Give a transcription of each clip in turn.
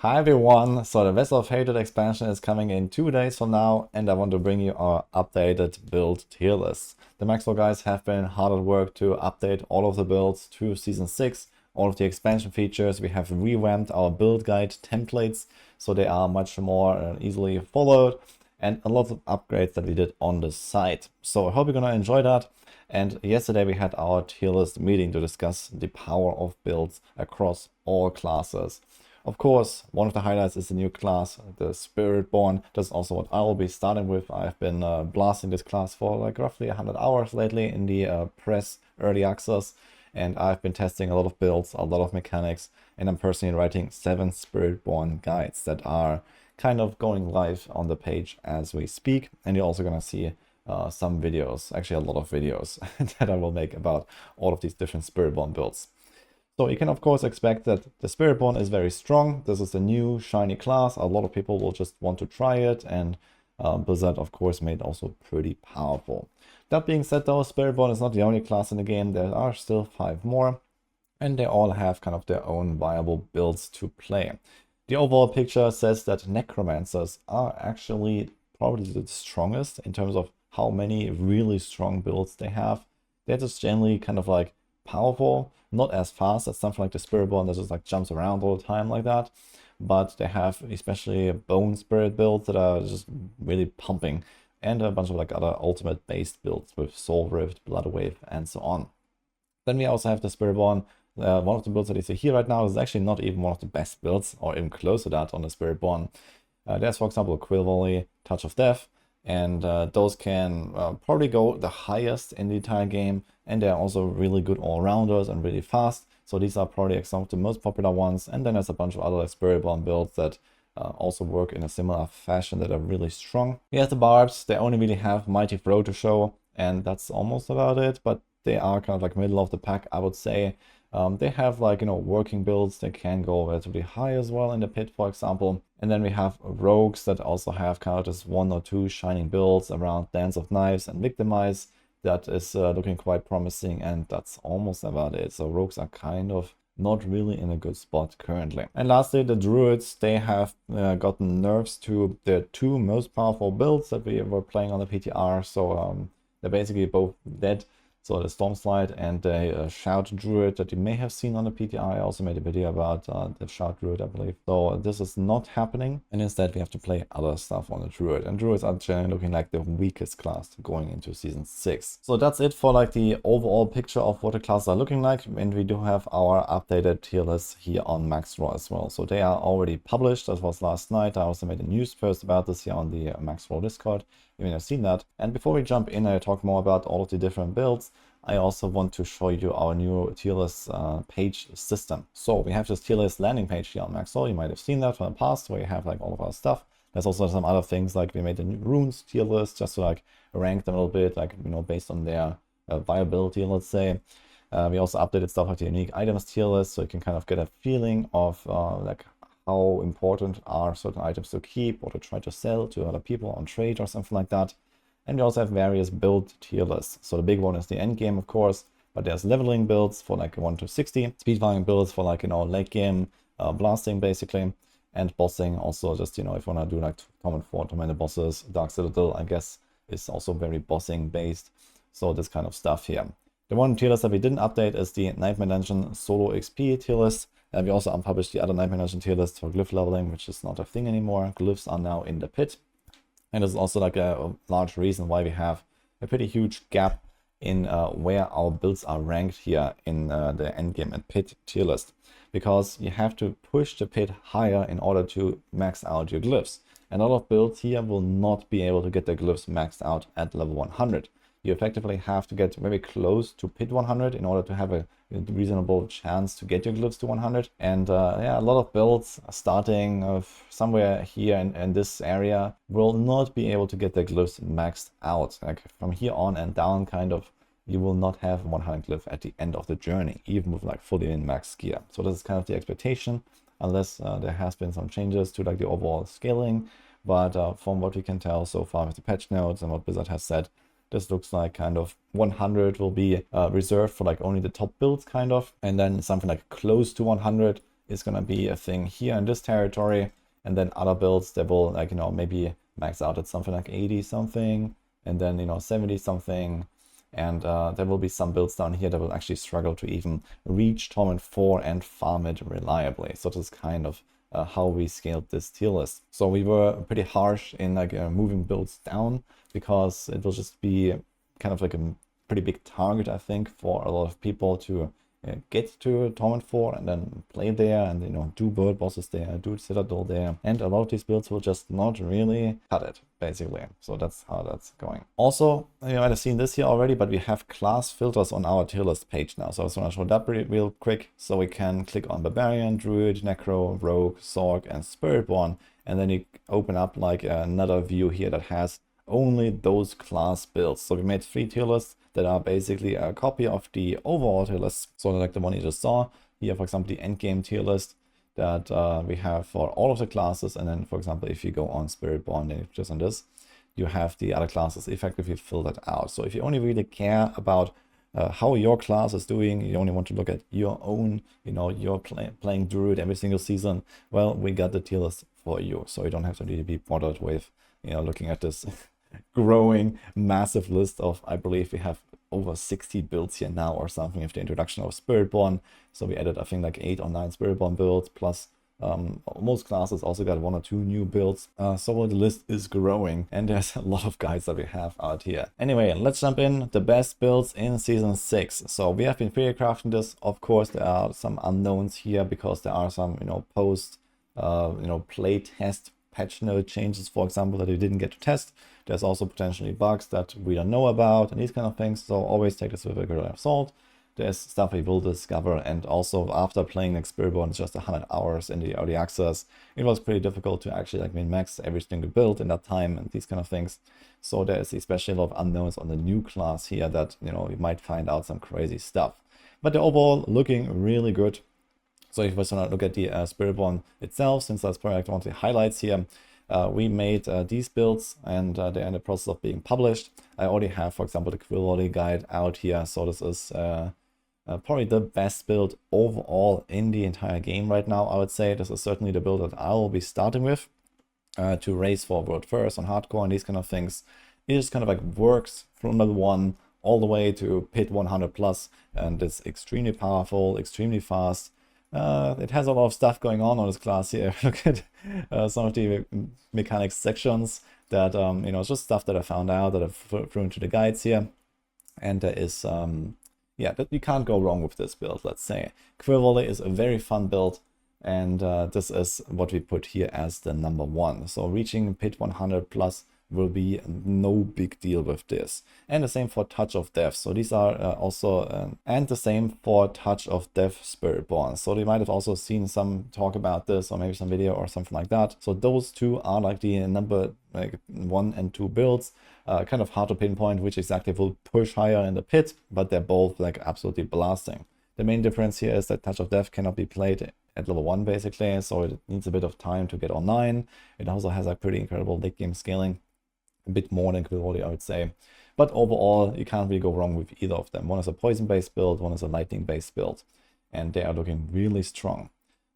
Hi everyone, so the Vessel of Hatred expansion is coming in 2 days from now, and I want to bring you our updated build tier list. The Maxroll guys have been hard at work to update all of the builds to Season 6, all of the expansion features. We have revamped our build guide templates, so they are much more easily followed, and a lot of upgrades that we did on the site. So I hope you're gonna enjoy that. And yesterday we had our tier list meeting to discuss the power of builds across all classes. Of course, one of the highlights is the new class, the Spiritborn. That's also what I will be starting with. I've been blasting this class for like roughly 100 hours lately in the press early access. And I've been testing a lot of builds, a lot of mechanics. And I'm personally writing 7 Spiritborn guides that are kind of going live on the page as we speak. And you're also going to see some videos, actually a lot of videos that I will make about all of these different Spiritborn builds. So you can of course expect that the Spiritborn is very strong. This is a new shiny class. A lot of people will just want to try it, and Blizzard of course made it also pretty powerful. That being said though, Spiritborn is not the only class in the game. There are still 5 more, and they all have kind of their own viable builds to play. The overall picture says that Necromancers are actually probably the strongest in terms of how many really strong builds they have. They're just generally kind of like powerful, not as fast as something like the Spiritborn that just like jumps around all the time like that, but they have especially Bone Spirit builds that are just really pumping, and a bunch of like other ultimate based builds with Soul Rift, Blood Wave, and so on. Then we also have the Spiritborn. One of the builds that you see here right now is actually not even one of the best builds, or even close to that on the Spiritborn. There's for example Quill Volley, Touch of Death, and those can probably go the highest in the entire game, and they're also really good all-rounders and really fast. So these are probably some of the most popular ones, and then there's a bunch of other Spiritborn builds that also work in a similar fashion that are really strong. We have the Barbs. They only really have Mighty Throw to show, and that's almost about it, but they are kind of like middle of the pack, I would say. They have like, working builds. They can go relatively high as well in the pit, for example. And then we have rogues that also have kind of just 1 or 2 shining builds around Dance of Knives and Victimize. That is looking quite promising, and that's almost about it. So rogues are kind of not really in a good spot currently. And lastly, the druids, they have gotten nerfs to the 2 most powerful builds that we were playing on the PTR. So they're basically both dead. So the Stormslide and the Shout Druid that you may have seen on the PTI. I also made a video about the Shout Druid, I believe. So this is not happening, and instead we have to play other stuff on the Druid. And Druids are generally looking like the weakest class going into Season 6. So that's it for like the overall picture of what the classes are looking like. And we do have our updated tier list here on Maxroll as well. So they are already published. That was last night. I also made a news post about this here on the Maxroll Discord. You may have seen that. And before we jump in and talk more about all of the different builds, I also want to show you our new tier list page system. So we have this tier list landing page here on Maxroll. You might have seen that from the past, where you have like all of our stuff. There's also some other things, like we made a new runes tier list just to like rank them a little bit, like, based on their viability, let's say. We also updated stuff like the unique items tier list, so you can kind of get a feeling of like how important are certain items to keep or to try to sell to other people on trade or something like that. And we also have various build tier lists. So the big one is the Endgame, of course, but there's leveling builds for like 1 to 60, Speedfarming builds for like, late game blasting basically, and bossing also, just, if you want to do like common 4 tormented bosses. Dark Citadel, I guess, is also very bossing based. So this kind of stuff here. The one tier list that we didn't update is the Nightmare Dungeon Solo XP tier list. We also unpublished the other Nightmare Dungeon tier list for glyph leveling, which is not a thing anymore. Glyphs are now in the pit. And there's also like a large reason why we have a pretty huge gap in where our builds are ranked here in the Endgame and Pit tier list. Because you have to push the pit higher in order to max out your glyphs. And a lot of builds here will not be able to get their glyphs maxed out at level 100. You effectively have to get very close to pit 100 in order to have a reasonable chance to get your glyphs to 100. And yeah, a lot of builds starting somewhere here in this area will not be able to get their glyphs maxed out. Like from here on and down, kind of, you will not have 100 glyph at the end of the journey, even with like fully in max gear. So this is kind of the expectation, unless there has been some changes to like the overall scaling. But from what we can tell so far with the patch notes and what Blizzard has said, this looks like kind of 100 will be reserved for like only the top builds kind of, and then something like close to 100 is gonna be a thing here in this territory, and then other builds that will, like, you know, maybe max out at something like 80 something, and then, you know, 70 something. And there will be some builds down here that will actually struggle to even reach Torment 4 and farm it reliably. So this is kind of how we scaled this tier list. So we were pretty harsh in like moving builds down, because it will just be kind of like a pretty big target, I think, for a lot of people to get to Torment 4 and then play there, and, you know, do bird bosses there, do Citadel there, and a lot of these builds will just not really cut it, basically. So that's how that's going. Also, you might have seen this here already, but we have class filters on our tier list page now. So I just want to show that real quick. So we can click on Barbarian, Druid, Necro, Rogue, Sorc, and Spiritborn, and then you open up like another view here that has only those class builds. So we made 3 tier lists that are basically a copy of the overall tier list. So like the one you just saw here, for example, the Endgame tier list that we have for all of the classes. And then, for example, if you go on Spiritborn, then just on this, you have the other classes effectively filled out. So if you only really care about how your class is doing, you only want to look at your own, you know, you're playing Druid every single season, well, we got the tier list for you. So you don't have to really be bothered with, you know, looking at this growing massive list of, I believe we have over 60 builds here now or something with the introduction of Spiritborn. So we added, I think, like 8 or 9 Spiritborn builds, plus most classes also got 1 or 2 new builds. So the list is growing, and there's a lot of guides that we have out here. Anyway, let's jump in. The best builds in Season 6. So we have been crafting this. Of course, there are some unknowns here, because there are some, you know, post, you know, play test patch note changes, for example, that you didn't get to test. There's also potentially bugs that we don't know about and these kind of things. So always take this with a grain of salt. There's stuff we will discover. And also, after playing Spiritborn just 100 hours in the early access, it was pretty difficult to actually like min-max every single build in that time and these kind of things. So there's especially a lot of unknowns on the new class here that, you know, you might find out some crazy stuff. But they're overall looking really good. So if you just want to look at the Spiritborn itself, since that's probably like one of the highlights here, we made these builds, and they're in the process of being published. I already have, for example, the Quill Volley guide out here. So this is probably the best build overall in the entire game right now, I would say. This is certainly the build that I will be starting with to race for world first on hardcore and these kind of things. It just kind of like works from level 1 all the way to pit 100 plus, and it's extremely powerful, extremely fast. It has a lot of stuff going on this class here. Look at some of the mechanics sections that, you know, it's just stuff that I found out that I've thrown into the guides here. And there is, yeah, you can't go wrong with this build, let's say. Quill Volley is a very fun build, and this is what we put here as the number 1. So reaching pit 100 plus will be no big deal with this. And the same for Touch of Death. So these are also, and the same for Touch of Death Spiritborn. So you might have also seen some talk about this, or maybe some video or something like that. So those two are like the number like 1 and 2 builds. Kind of hard to pinpoint which exactly will push higher in the pit, but they're both like absolutely blasting. The main difference here is that Touch of Death cannot be played at level 1 basically, so it needs a bit of time to get online. It also has a pretty incredible late game scaling. A bit more than Quill Volley, I would say. But overall, you can't really go wrong with either of them. One is a poison-based build, one is a lightning-based build. And they are looking really strong.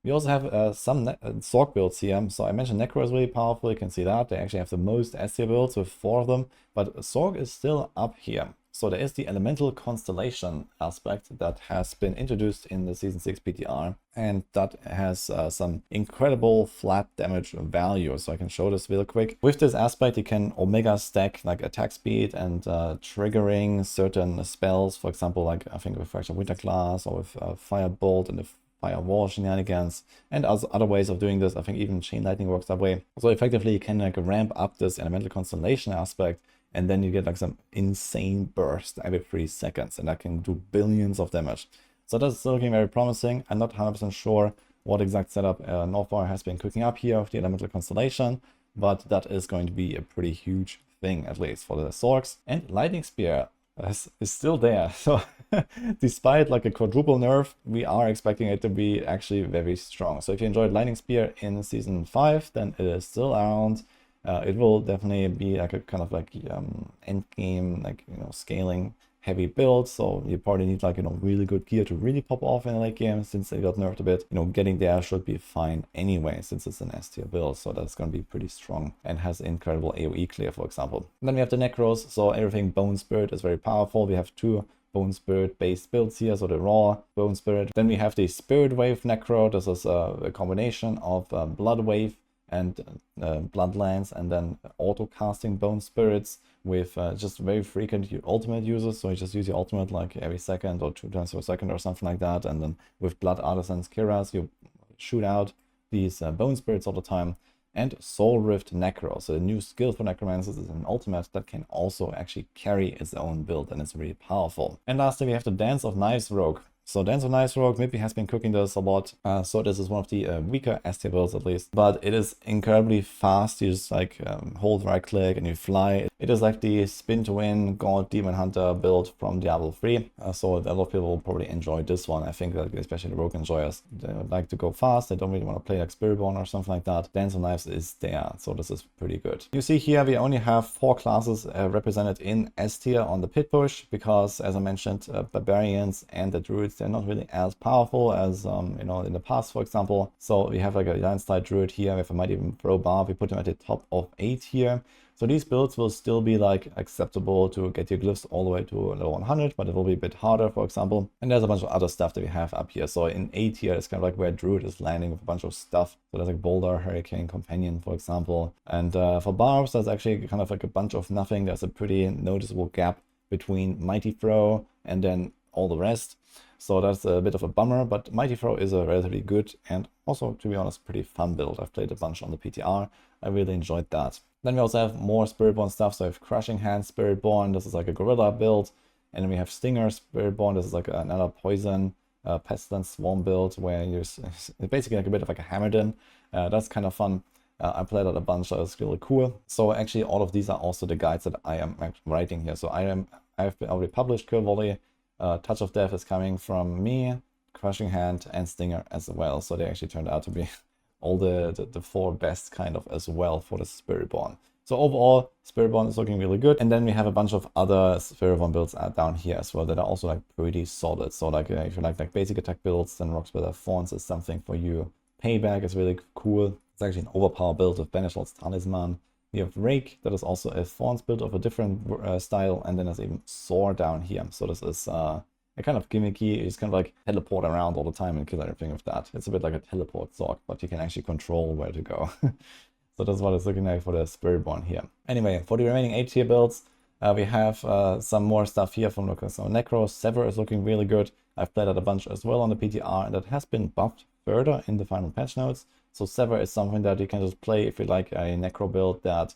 We also have some Sorc builds here. So I mentioned Necro is really powerful, you can see that. They actually have the most S tier builds with 4 of them. But Sorc is still up here. So there is the elemental constellation aspect that has been introduced in the Season 6 PTR, and that has some incredible flat damage value. So I can show this real quick. With this aspect, you can omega stack like attack speed and triggering certain spells. For example, like I think with Fractured Winter Class, or with Firebolt and the Firewall shenanigans, and other ways of doing this. I think even Chain Lightning works that way. So effectively, you can like ramp up this elemental constellation aspect, and then you get like some insane burst every 3 seconds, and that can do billions of damage. So that's still looking very promising. I'm not 100% sure what exact setup Northfire has been cooking up here with the elemental constellation, but that is going to be a pretty huge thing, at least for the Sorcs. And Lightning Spear is still there. So despite like a quadruple nerf, we are expecting it to be actually very strong. So if you enjoyed Lightning Spear in Season 5, then it is still around. It will definitely be like a kind of like end game, like, you know, scaling heavy build, so you probably need like, really good gear to really pop off in a late game since they got nerfed a bit. Getting there should be fine anyway since it's an S tier build, so that's going to be pretty strong and has incredible AoE clear, for example. And then we have the Necros, so everything Bone Spirit is very powerful. We have 2 Bone Spirit based builds here, so the raw Bone Spirit. Then we have the Spirit Wave Necro. This is a combination of Blood Wave and Bloodlands, and then auto casting Bone Spirits with just very frequent ultimate uses. So you just use your ultimate like every second or 2 times per second or something like that. And then with Blood Artisans Kiras, you shoot out these Bone Spirits all the time. And Soul Rift Necro. So the new skill for Necromancers is an ultimate that can also actually carry its own build, and it's really powerful. And lastly, we have the Dance of Knives Rogue. So Dance of Knives Rogue, Mippy has been cooking this a lot. So this is one of the weaker S tier builds at least. But it is incredibly fast. You just like hold right click and you fly. It is like the spin to win God Demon Hunter build from Diablo 3. So a lot of people will probably enjoy this one. I think that especially the Rogue enjoyers, they like to go fast. They don't really want to play like Spiritborn or something like that. Dance of Knives is there. So this is pretty good. You see here we only have 4 classes represented in S tier on the pit push because, as I mentioned, Barbarians and the Druids, they're not really as powerful as in the past, for example. So we have like a Landslide Druid here, we have a Mighty Throw Barb, we put them at the top of 8 here. So these builds will still be like acceptable to get your glyphs all the way to level 100, but it will be a bit harder, for example. And there's a bunch of other stuff that we have up here. So in 8 here, it's kind of like where Druid is landing with a bunch of stuff. So there's like Boulder, Hurricane, Companion, for example. And for Barbs, there's actually kind of like a bunch of nothing. There's a pretty noticeable gap between Mighty Throw and then all the rest. So that's a bit of a bummer, but Mighty Throw is a relatively good and also, to be honest, pretty fun build. I've played a bunch on the PTR. I really enjoyed that. Then we also have more Spiritborn stuff. So we have Crushing Hand Spiritborn. This is like a Gorilla build. And then we have Stinger Spiritborn. This is like another Poison Pestilence Swarm build where you're basically like a bit of like a Hammerden. That's kind of fun. I played that a bunch, so it's really cool. So actually all of these are also the guides that I am writing here. So I've already published Kill Volley. Touch of Death is coming from me, Crushing Hand, and Stinger as well. So they actually turned out to be all the 4 best kind of as well for the Spiritborn. So overall, Spiritborn is looking really good. And then we have a bunch of other Spiritborn builds down here as well that are also like pretty solid. So like if you like basic attack builds, then Rocksplitter Thorns is something for you. Payback is really cool. It's actually an overpower build of Banishlord's Talisman. We have Rake, that is also a Thorns build of a different style, and then there's even Soar down here. So this is a kind of gimmicky, you just kind of like teleport around all the time and kill everything with that. It's a bit like a teleport Zork, but you can actually control where to go. So that's what it's looking like for the Spiritborn here. Anyway, for the remaining 8 tier builds, we have some more stuff here from Necro. Sever is looking really good. I've played that a bunch as well on the PTR, and that has been buffed further in the final patch notes. So Sever is something that you can just play if you like a Necro build that,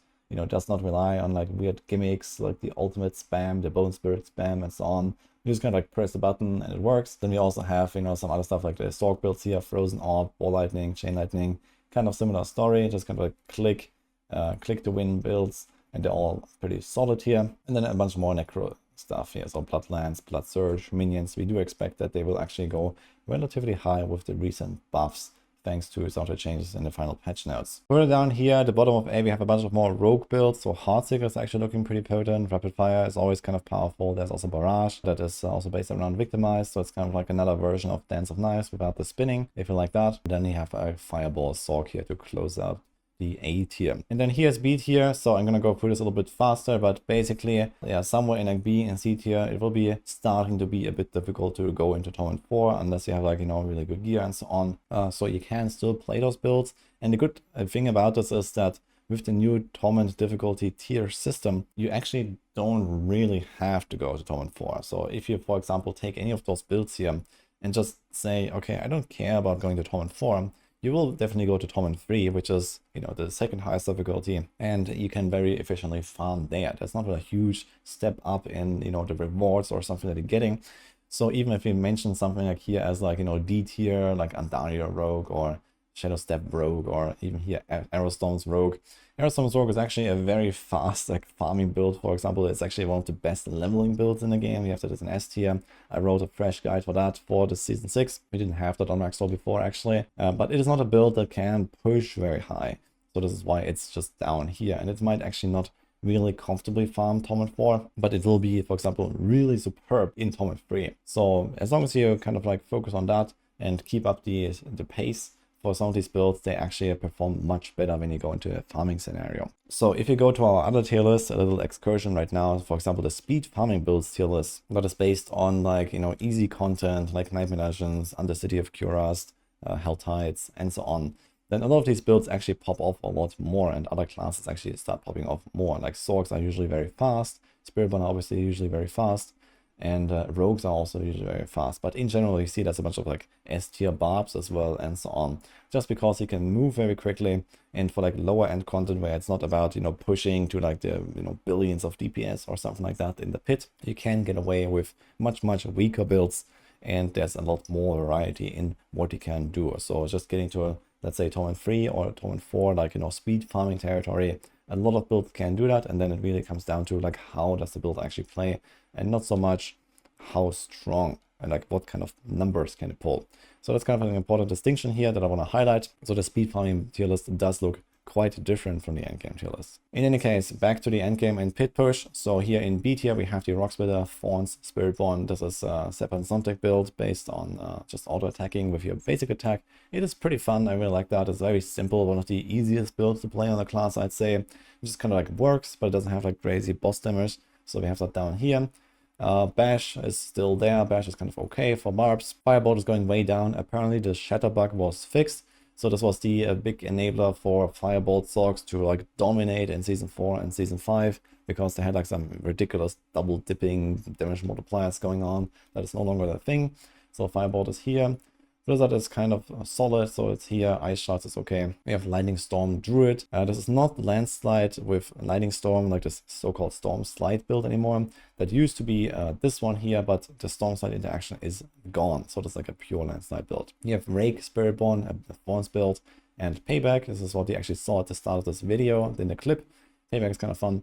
does not rely on like weird gimmicks like the ultimate spam, the Bone Spirit spam, and so on. You just kind of like press the button and it works. Then we also have, some other stuff like the Stork builds here, Frozen Orb, Ball Lightning, Chain Lightning, kind of similar story, just kind of like click to win builds, and they're all pretty solid here. And then a bunch more Necro stuff here, so Bloodlands, Blood Surge, Minions. We do expect that they will actually go relatively high with the recent buffs, thanks to some of the changes in the final patch notes. Further down here, at the bottom of A, we have a bunch of more rogue builds. So Heartseeker is actually looking pretty potent. Rapid Fire is always kind of powerful. There's also Barrage that is also based around Victimize. So it's kind of like another version of Dance of Knives without the spinning, if you like that. Then you have a Fireball Sork here to close out the A tier. And then here's B tier, so I'm gonna go through this a little bit faster, but basically, yeah, somewhere in like B and C tier, it will be starting to be a bit difficult to go into Torment 4 unless you have like, really good gear and so on. So you can still play those builds. And the good thing about this is that with the new Torment difficulty tier system, you actually don't really have to go to Torment 4. So if you, for example, take any of those builds here and just say, okay, I don't care about going to Torment 4, you will definitely go to Torment 3, which is, the second highest difficulty, and you can very efficiently farm there. That's not a huge step up in, the rewards or something that you're getting. So even if you mention something like here as like, D tier, like Andario Rogue or Shadow Step Rogue, or even here Arrowstone's Rogue. Arrowstone's Rogue is actually a very fast like farming build. For example, it's actually one of the best leveling builds in the game. We have that as an S tier. I wrote a fresh guide for that for the season 6. We didn't have that on Maxroll before actually, but it is not a build that can push very high. So this is why it's just down here, and it might actually not really comfortably farm Torment 4, but it will be, for example, really superb in Torment 3. So as long as you kind of like focus on that and keep up the pace for some of these builds, they actually perform much better when you go into a farming scenario. So if you go to our other tier list, a little excursion right now, for example, the speed farming builds tier list, that is based on like, easy content like Nightmare Legends, Undercity of Curast, Hell Tides, and so on. Then a lot of these builds actually pop off a lot more, and other classes actually start popping off more. Like Sorcs are usually very fast, Spiritborn are obviously usually very fast, and Rogues are also usually very fast. But in general, you see there's a bunch of like S-tier barbs as well, and so on. Just because you can move very quickly, and for like lower end content where it's not about, pushing to like the, billions of DPS or something like that in the pit, you can get away with much weaker builds, and there's a lot more variety in what you can do. So just getting to a, let's say, Torment 3 or Torment 4, like, speed farming territory, a lot of builds can do that, and then it really comes down to like how does the build actually play, and not so much how strong and like what kind of numbers can it pull. So that's kind of an important distinction here that I want to highlight. So the speed farming tier list does look quite different from the endgame tier list. In any case, back to the endgame and pit push. So here in B tier we have the Rock Splitter, Thorns, Spiritborn. This is a Separate Zontic build based on just auto attacking with your basic attack. It is pretty fun, I really like that. It's very simple, one of the easiest builds to play on the class, I'd say. It just kind of like works, but it doesn't have like crazy boss damage. So we have that down here. Bash is still there. Bash is kind of okay for barbs. Firebolt is going way down. Apparently the shatter bug was fixed. So this was the big enabler for Firebolt Sorcs to like dominate in Season 4 and Season 5, because they had like some ridiculous double dipping damage multipliers going on. That is no longer the thing. So Firebolt is here. Blizzard is kind of solid, so it's here. Ice Shards is okay. We have Lightning Storm Druid. This is not Landslide with Lightning Storm, like this so-called Storm Slide build anymore. That used to be this one here, but the Storm Slide interaction is gone. So it's like a pure Landslide build. You have Rake, Spiritborn, a Thorns build, and Payback. This is what you actually saw at the start of this video in the clip. Payback is kind of fun.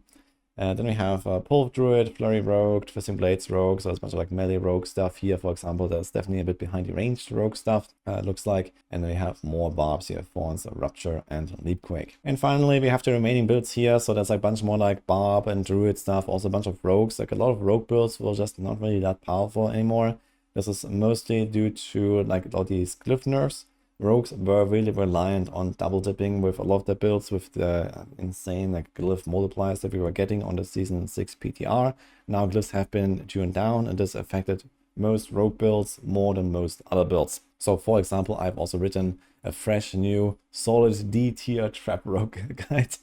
Then we have Pulve Druid, Flurry Rogue, Twisting Blades Rogue, so there's a bunch of like melee rogue stuff here, for example. That's definitely a bit behind the ranged rogue stuff, it looks like. And then we have more barbs here, Thorns, Rupture, and Leapquake. And finally, we have the remaining builds here, so there's like a bunch more like barb and druid stuff, also a bunch of rogues. Like a lot of rogue builds were just not really that powerful anymore. This is mostly due to like all these glyph nerfs. Rogues were really reliant on double dipping with a lot of their builds with the insane like glyph multipliers that we were getting on the Season 6 PTR. Now glyphs have been tuned down, and this affected most rogue builds more than most other builds. So for example, I've also written a fresh new solid D tier trap rogue guide.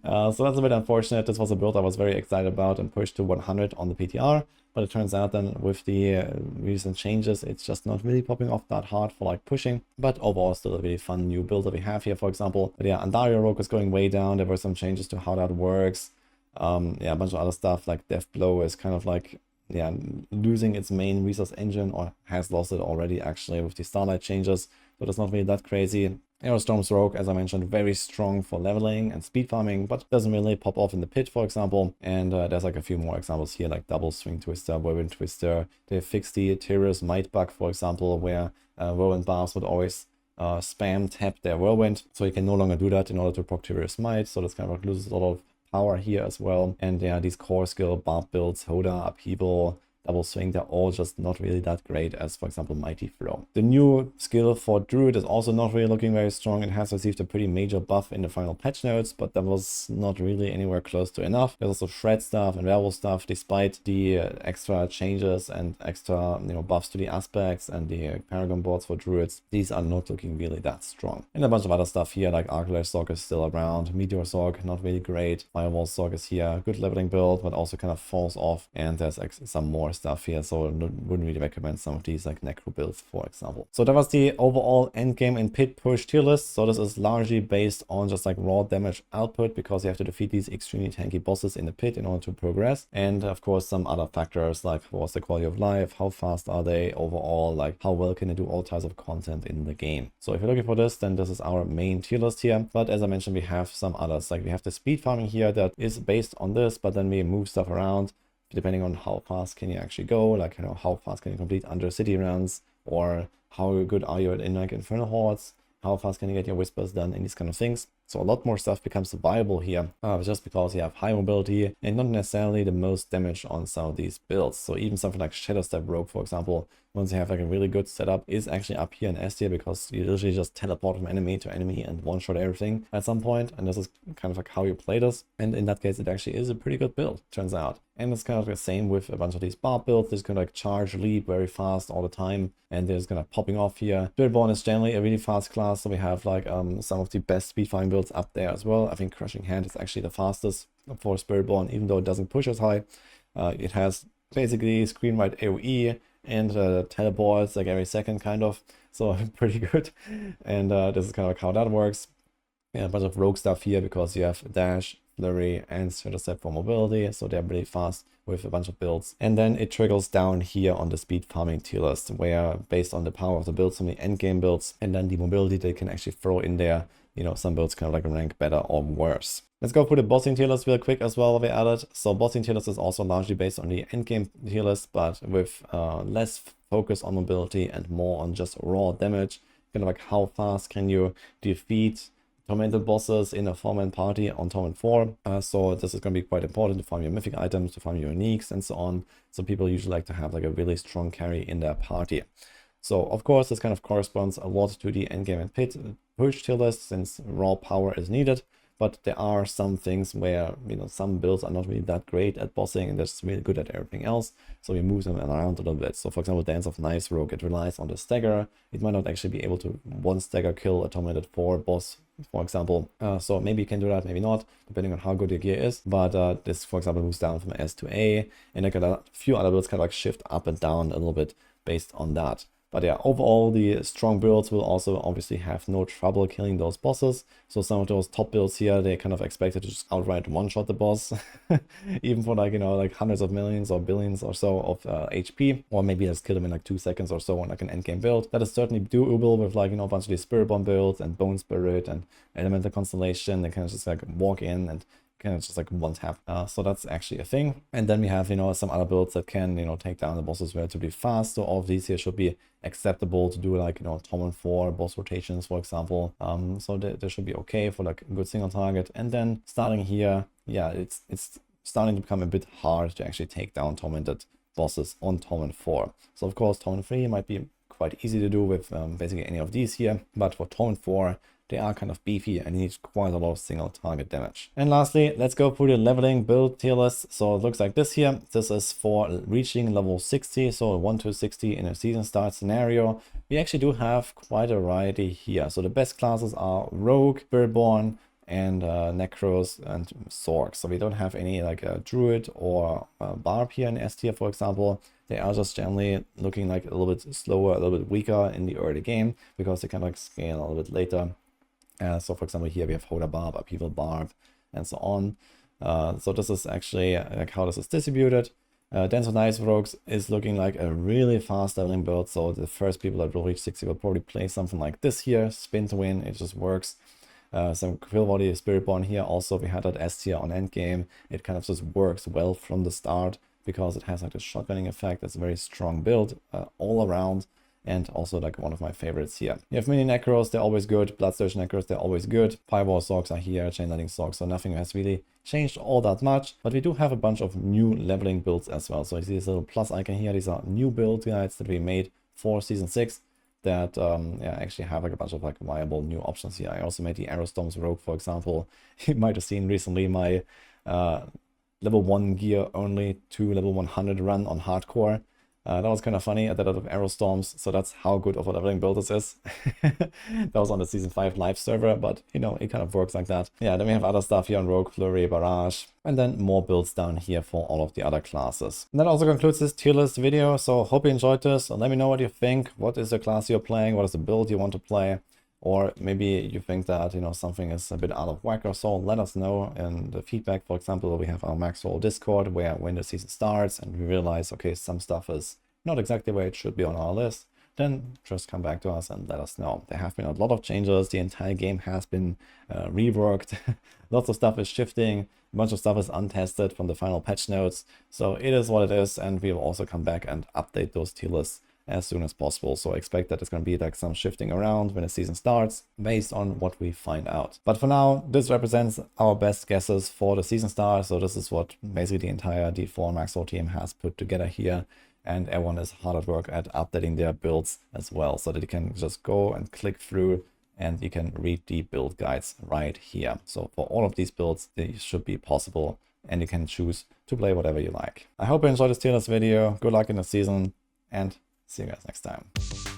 So that's a bit unfortunate. This was a build I was very excited about and pushed to 100 on the PTR. But it turns out then with the recent changes, it's just not really popping off that hard for like pushing. But overall, still a really fun new build that we have here, for example. But yeah, Andario Rogue is going way down. There were some changes to how that works. Yeah, a bunch of other stuff like Death Blow is kind of like, yeah, losing its main resource engine, or has lost it already actually with the Starlight changes. So that's not really that crazy. Aerostorm's Rogue, as I mentioned, very strong for leveling and speed farming, but doesn't really pop off in the pit, for example. And there's like a few more examples here, like Double Swing Twister, Whirlwind Twister. They fixed the Tyrus Might bug, for example, where Whirlwind barbs would always spam tap their Whirlwind. So you can no longer do that in order to proc Tyrus Might. So this kind of loses a lot of power here as well. And yeah, these core skill barb builds, Hoda, Upheaval, Double Swing, they're all just not really that great as, for example, Mighty Throw. The new skill for Druid is also not really looking very strong. It has received a pretty major buff in the final patch notes, but that was not really anywhere close to enough. There's also Shred stuff and Werewolf stuff, despite the extra changes and extra buffs to the aspects and the Paragon boards for Druids. These are not looking really that strong. And a bunch of other stuff here, like Arcalash Sorc is still around, Meteor Sorc, not really great, Firewall Sorc is here, good leveling build, but also kind of falls off, and there's some more stuff here, so I wouldn't really recommend some of these like necro builds, for example. So that was the overall endgame and pit push tier list. So this is largely based on just like raw damage output, because you have to defeat these extremely tanky bosses in the pit in order to progress, and of course some other factors like what's the quality of life, how fast are they overall, like how well can they do all types of content in the game. So if you're looking for this, then this is our main tier list here. But as I mentioned, we have some others, like we have the speed farming here that is based on this, but then we move stuff around depending on how fast can you actually go, like how fast can you complete Undercity runs, or how good are you in like Infernal Hordes, how fast can you get your Whispers done, and these kind of things. So a lot more stuff becomes viable here, just because you have high mobility and not necessarily the most damage on some of these builds. So even something like Shadow Step Rogue, for example, once you have like a really good setup, is actually up here in S tier, because you literally just teleport from enemy to enemy and one-shot everything at some point, and this is kind of like how you play this. And in that case, it actually is a pretty good build, turns out. And it's kind of the same with a bunch of these bar builds. There's gonna like charge, leap very fast all the time, and there's gonna popping off here. Spiritborn is generally a really fast class, so we have like some of the best speedfarming builds up there as well. I think Crushing Hand is actually the fastest for Spiritborn, even though it doesn't push as high. It has basically screen right AoE and teleports like every second kind of, so pretty good. And this is kind of like how that works. Yeah, a bunch of rogue stuff here because you have dash, flurry, and Shadow Step for mobility, so they're really fast with a bunch of builds. And then it trickles down here on the speed farming tier list, where based on the power of the builds, some of the endgame builds, and then the mobility they can actually throw in there, you know, some builds kind of like rank better or worse. Let's go through the bossing tier list real quick as well, we added. So bossing tier list is also largely based on the endgame tier list, but with less focus on mobility and more on just raw damage. Kind of like how fast can you defeat tormented bosses in a 4-man party on Torment 4. So this is going to be quite important to farm your mythic items, to farm your uniques and so on. So people usually like to have like a really strong carry in their party. So of course this kind of corresponds a lot to the endgame and pit push tier list, since raw power is needed. But there are some things where, you know, some builds are not really that great at bossing and they're just really good at everything else. So we move them around a little bit. So for example, Dance of Knives Rogue, it relies on the stagger. It might not actually be able to one stagger kill a Tormented 4 boss, for example. So maybe you can do that, maybe not, depending on how good your gear is. But this, for example, moves down from S to A. And like a few other builds kind of like shift up and down a little bit based on that. But yeah, overall, the strong builds will also obviously have no trouble killing those bosses. So some of those top builds here, they kind of expected to just outright one-shot the boss, even for like, you know, like hundreds of millions or billions or so of HP, or maybe just kill them in like 2 seconds or so on like an endgame build. That is certainly doable with like, you know, a bunch of these Spirit Bomb builds and Bone Spirit and Elemental Constellation. They kind of just like walk in and kind of just like one tap. So that's actually a thing. And then we have, you know, some other builds that can, you know, take down the bosses relatively fast. So all of these here should be acceptable to do, like, you know, Torment 4 boss rotations, for example. So they should be okay for like a good single target. And then starting here, yeah, it's starting to become a bit hard to actually take down tormented bosses on Torment 4. So of course Torment 3 might be quite easy to do with basically any of these here, but for Torment 4 they are kind of beefy and need quite a lot of single target damage. And lastly, let's go through the leveling build tier list. So it looks like this here. This is for reaching level 60, so 1 to 60 in a season start scenario. We actually do have quite a variety here. So the best classes are Rogue, Spiritborn, and Necros and Sorc. So we don't have any like a Druid or Barb here in S tier, for example. They are just generally looking like a little bit slower, a little bit weaker in the early game, because they kind of like scale a little bit later. So for example, here we have Hoda Barb, Upheaval Barb, and so on. So this is actually like how this is distributed. Dance of Knives Rogues is looking like a really fast leveling build. So the first people that will reach 60 will probably play something like this here. Spin to win, it just works. Some Quillbody Spiritborn here. Also, we had that S tier on endgame. It kind of just works well from the start because it has like the shotgunning effect. That's a very strong build all around. And also like one of my favorites here. You have mini Necros, they're always good. Bloodthirst Necros, they're always good. Firewall Sorcs are here, Chain Lightning Sorcs, so nothing has really changed all that much. But we do have a bunch of new leveling builds as well. So you see this little plus icon here. These are new build guides that we made for Season 6 that yeah, actually have like a bunch of like viable new options here. I also made the Aerostorms Rogue, for example. You might have seen recently my level 1 gear only to level 100 run on hardcore. That was kind of funny. I did out of Aerostorms, so that's how good of a leveling build this is. That was on the Season 5 live server, but you know, it kind of works like that. Yeah, then we have other stuff here on Rogue, Flurry, Barrage, and then more builds down here for all of the other classes. And that also concludes this tier list video, so hope you enjoyed this. And let me know what you think. What is the class you're playing? What is the build you want to play? Or maybe you think that, you know, something is a bit out of whack or so. Let us know in the feedback. For example, we have our Maxroll Discord where when the season starts and we realize, okay, some stuff is not exactly where it should be on our list, then just come back to us and let us know. There have been a lot of changes. The entire game has been reworked. Lots of stuff is shifting. A bunch of stuff is untested from the final patch notes. So it is what it is. And we will also come back and update those tier lists as soon as possible. So I expect that it's going to be like some shifting around when the season starts based on what we find out. But for now, this represents our best guesses for the season start. So this is what basically the entire D4 Maxroll team has put together here. And everyone is hard at work at updating their builds as well, so that you can just go and click through and you can read the build guides right here. So for all of these builds, they should be possible and you can choose to play whatever you like. I hope you enjoyed this tier list video. Good luck in the season and see you guys next time.